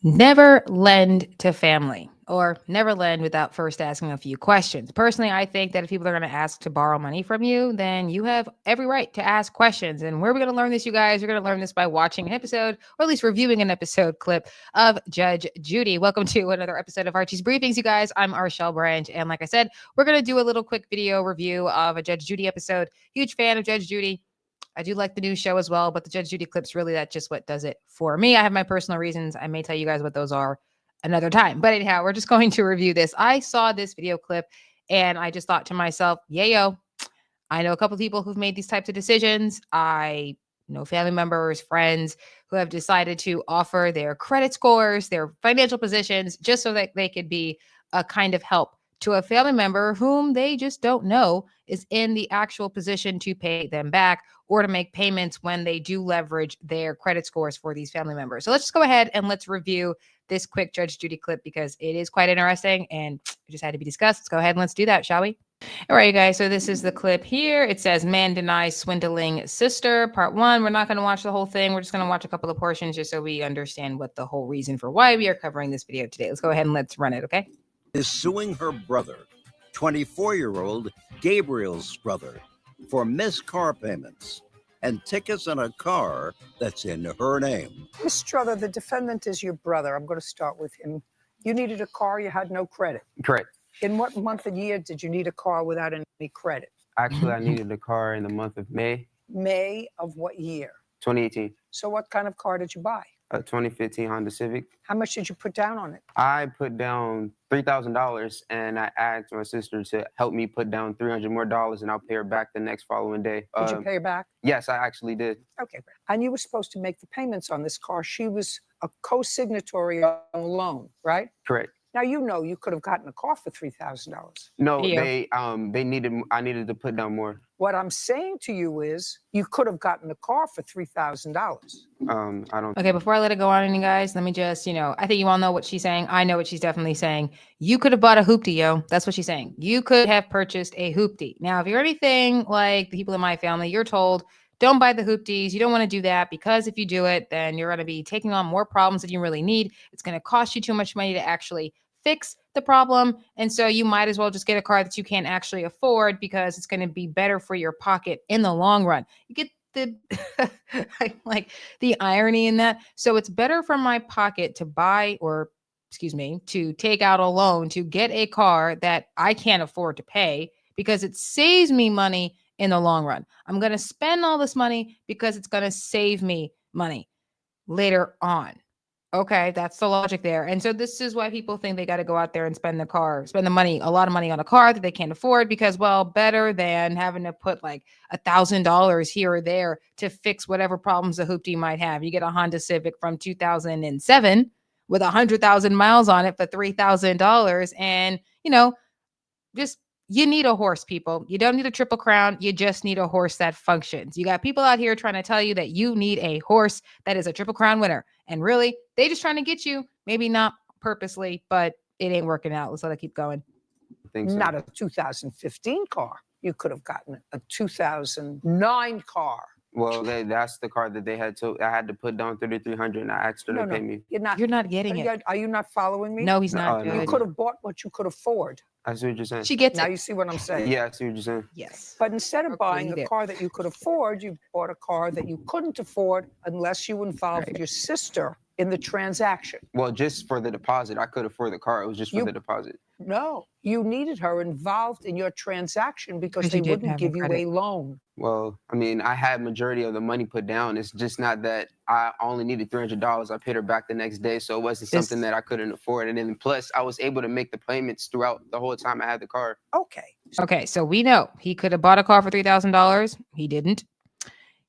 Never lend to family or never lend without first asking a few questions. Personally, I think that if people are going to ask to borrow money from you, then you have every right to ask questions. And where are we going to learn this, you guys? You're going to learn this by watching an episode or at least reviewing an episode clip of Judge Judy. Welcome to another episode of Archie's Briefings, you guys. I'm Arshelle Branch. And like I said, we're going to do a little quick video review of a Judge Judy episode. Huge fan of Judge Judy. I do like the news show as well, but the Judge Judy clips really that's just what does it for me. I have my personal reasons. I may tell you guys what those are another time. But anyhow, we're just going to review this. I saw this video clip and I just thought to myself, yayo, I know a couple of people who've made these types of decisions. I know family members, friends who have decided to offer their credit scores, their financial positions, just so that they could be a kind of help to a family member whom they just don't know is in the actual position to pay them back or to make payments when they do leverage their credit scores for these family members. So let's just go ahead and let's review this quick Judge Judy clip because it is quite interesting and it just had to be discussed. Let's go ahead and let's do that, shall we? All right, you guys. So this is the clip here. It says man denies swindling sister, part one. We're not going to watch the whole thing. We're just going to watch a couple of portions just so we understand what the whole reason for why we are covering this video today. Let's go ahead and let's run it, okay? Is suing her brother, 24-year-old Gabriel's brother, for missed car payments and tickets on a car that's in her name. Mr. Strother, the defendant is your brother. I'm going to start with him. You needed a car, you had no credit. Correct. In what month and year did you need a car without any credit? Actually, I needed a car in the month of May May of what year? 2018. So what kind of car did you buy? A 2015 Honda Civic. How much did you put down on it? I put down $3,000 and I asked my sister to help me put down $300 more and I'll pay her back the next following day. Did you pay her back? Yes, I actually did. Okay, great. And you were supposed to make the payments on this car. She was a co-signatory on the loan, right? Correct. Now, you know you could have gotten a car for $3,000. No, Yeah. I needed to put down more. What I'm saying to you is you could have gotten a car for $3,000. I don't. Okay, before I let it go on, you guys, let me just, I think you all know what she's saying. I know what she's definitely saying. You could have bought a hoopty, yo. That's what she's saying. You could have purchased a hoopty. Now, if you're anything like the people in my family, you're told, don't buy the hoopties. You don't want to do that because if you do it, then you're going to be taking on more problems than you really need. It's going to cost you too much money to actually fix the problem. And so you might as well just get a car that you can't actually afford because it's going to be better for your pocket in the long run. You get the like the irony in that. So it's better for my pocket to buy or to take out a loan to get a car that I can't afford to pay because it saves me money in the long run. I'm going to spend all this money because it's going to save me money later on. Okay, that's the logic there. And so this is why people think they got to go out there and spend the money, a lot of money on a car that they can't afford because, well, better than having to put like $1,000 here or there to fix whatever problems a hoopty might have. You get a Honda Civic from 2007 with 100,000 miles on it for $3,000 and, just you need a horse, people. You don't need a Triple Crown. You just need a horse that functions. You got people out here trying to tell you that you need a horse that is a Triple Crown winner. And really, they just trying to get you, maybe not purposely, but it ain't working out. Let's let it keep going. I think so. Not a 2015 car. You could have gotten a 2009 car. Well, that's the car that I had to put down $3,300 and I asked her to pay me. You're not getting it. Are you not following me? No, he's not. No. You could have bought what you could afford. I see what you're saying. She gets Now it. you see what I'm saying? Yeah, I see what you're saying. Yes. But instead of buying Okay, a car that you could afford, you bought a car that you couldn't afford unless you involved your sister in the transaction. Well, just for the deposit. I could afford the car. It was just for the deposit. No, you needed her involved in your transaction because they wouldn't give you a loan. Well, I mean, I had majority of the money put down. It's just not that I only needed $300. I paid her back the next day, so it wasn't something that I couldn't afford. And then plus, I was able to make the payments throughout the whole time I had the car. Okay. So we know he could have bought a car for $3,000. He didn't.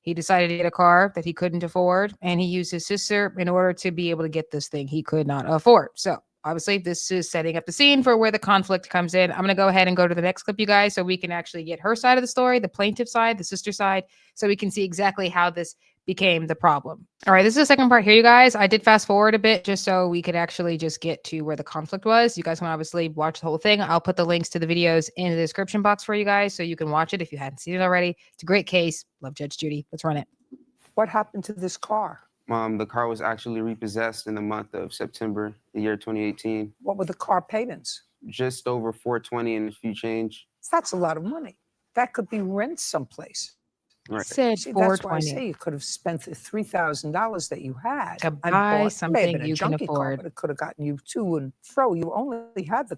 He decided to get a car that he couldn't afford, and he used his sister in order to be able to get this thing he could not afford. So obviously, this is setting up the scene for where the conflict comes in. I'm going to go ahead and go to the next clip, you guys, so we can actually get her side of the story, the plaintiff side, the sister side, so we can see exactly how this became the problem. All right, this is the second part here, you guys. I did fast forward a bit just so we could actually just get to where the conflict was. You guys can obviously watch the whole thing. I'll put the links to the videos in the description box for you guys so you can watch it if you hadn't seen it already. It's a great case. Love Judge Judy. Let's run it. What happened to this car? The car was actually repossessed in the month of September, the year 2018. What were the car payments? Just over 420 and a few change. That's a lot of money. That could be rent someplace. Right. Said See, that's why I 420 say you could have spent the $3,000 that you had to and buy bought something maybe a you can junky car, afford. but it could have gotten you to and fro. You only had the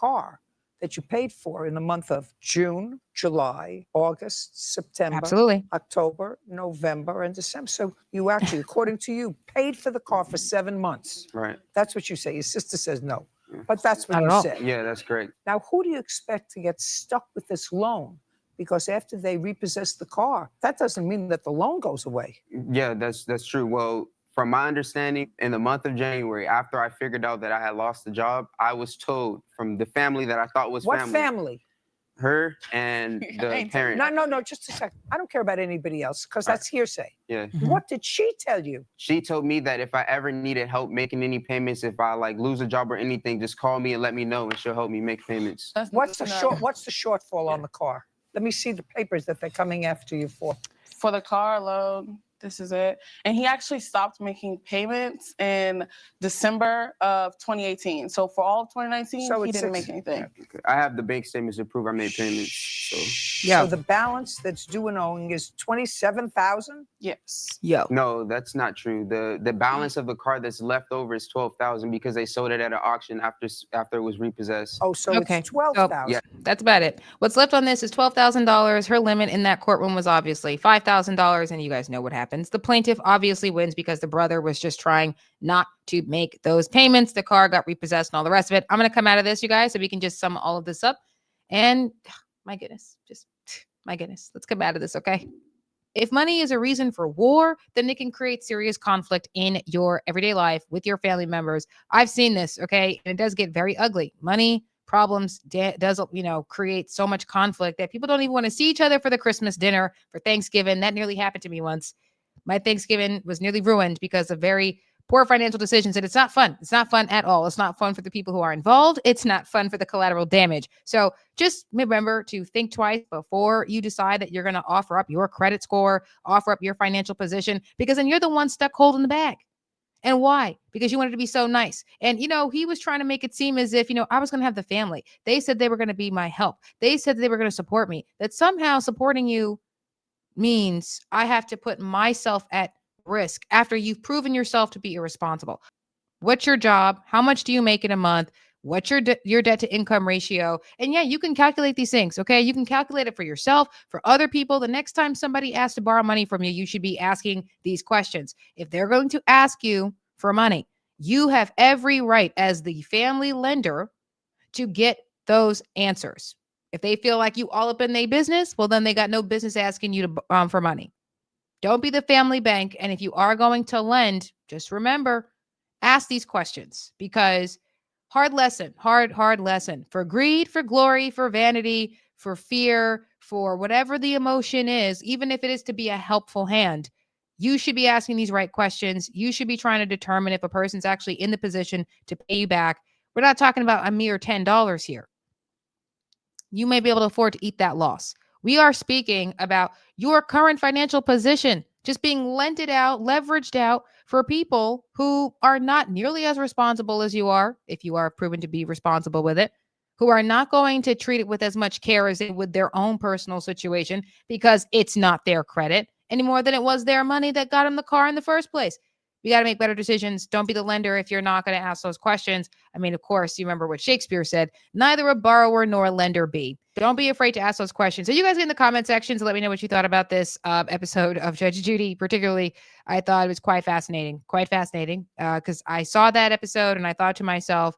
car that you paid for in the month of June, July, August, September, Absolutely. October, November, and December. So you actually, according to you, paid for the car for 7 months. Right. That's what you say. Your sister says no, but that's what Not you at all. said. Yeah, that's correct. Now, who do you expect to get stuck with this loan? Because after they repossess the car, that doesn't mean that the loan goes away. Yeah, that's true. Well, from my understanding, in the month of January, after I figured out that I had lost the job, I was told from the family that I thought was What family, family? her and the parent. No, just a second. I don't care about anybody else because that's hearsay. Yeah. What did she tell you? She told me that if I ever needed help making any payments, if I like lose a job or anything, just call me and let me know, and she'll help me make payments. What's the shortfall on the car? Let me see the papers that they're coming after you for. For the car loan, this is it. And he actually stopped making payments in December of 2018. So for all of 2019, So he it's didn't six- make anything. Okay. I have the bank statements to prove I made payments. So Yo. So the balance that's due and owing is $27,000. Yes. Yo. no, that's not true. The balance of the car that's left over is 12,000 because they sold it at an auction after it was repossessed. Oh, so Okay. it's 12,000. Yeah. That's about it. What's left on this is $12,000. Her limit in that courtroom was obviously $5,000. And you guys know what happens. The plaintiff obviously wins because the brother was just trying not to make those payments. The car got repossessed and all the rest of it. I'm going to come out of this, you guys, so we can just sum all of this up. And my goodness, let's come out of this, okay? If money is a reason for war, then it can create serious conflict in your everyday life with your family members. I've seen this, okay? And it does get very ugly. Money problems does, create so much conflict that people don't even want to see each other for the Christmas dinner, for Thanksgiving. That nearly happened to me once. My Thanksgiving was nearly ruined because of very poor financial decisions, and it's not fun. It's not fun at all. It's not fun for the people who are involved. It's not fun for the collateral damage. So just remember to think twice before you decide that you're going to offer up your credit score, offer up your financial position, because then you're the one stuck holding the bag. And why? Because you wanted to be so nice. And, he was trying to make it seem as if, I was going to have the family. They said they were going to be my help. They said they were going to support me. That somehow supporting you means I have to put myself at risk after you've proven yourself to be irresponsible. What's your job? How much do you make in a month? What's your debt to income ratio? And yeah, you can calculate these things, okay? You can calculate it for yourself, for other people. The next time somebody asks to borrow money from you, you should be asking these questions. If they're going to ask you for money, you have every right as the family lender to get those answers. If they feel like you all up in their business, well, then they got no business asking you to for money. Don't be the family bank. And if you are going to lend, just remember, ask these questions, because hard lesson for greed, for glory, for vanity, for fear, for whatever the emotion is, even if it is to be a helpful hand, you should be asking these right questions. You should be trying to determine if a person's actually in the position to pay you back. We're not talking about a mere $10 here. You may be able to afford to eat that loss. We are speaking about your current financial position just being lented out, leveraged out for people who are not nearly as responsible as you are, if you are proven to be responsible with it, who are not going to treat it with as much care as they would their own personal situation, because it's not their credit any more than it was their money that got them the car in the first place. You got to make better decisions. Don't be the lender if you're not going to ask those questions. I mean, of course, you remember what Shakespeare said, neither a borrower nor a lender be. Don't be afraid to ask those questions. So you guys get in the comment section to let me know what you thought about this episode of Judge Judy. Particularly, I thought it was quite fascinating, because I saw that episode and I thought to myself,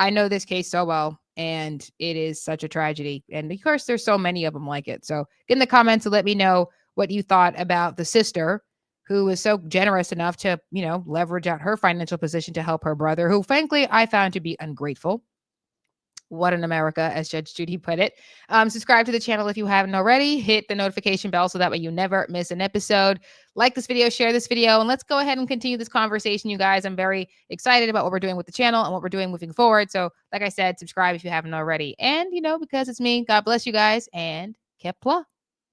I know this case so well, and it is such a tragedy. And of course, there's so many of them like it. So get in the comments to let me know what you thought about the sister who was so generous enough to, leverage out her financial position to help her brother, who frankly I found to be ungrateful. What in America, as Judge Judy put it. Subscribe to the channel if you haven't already. Hit the notification bell so that way you never miss an episode. Like this video, share this video, and let's go ahead and continue this conversation, you guys. I'm very excited about what we're doing with the channel and what we're doing moving forward. So like I said, subscribe if you haven't already. And, because it's me, God bless you guys, and Kepla.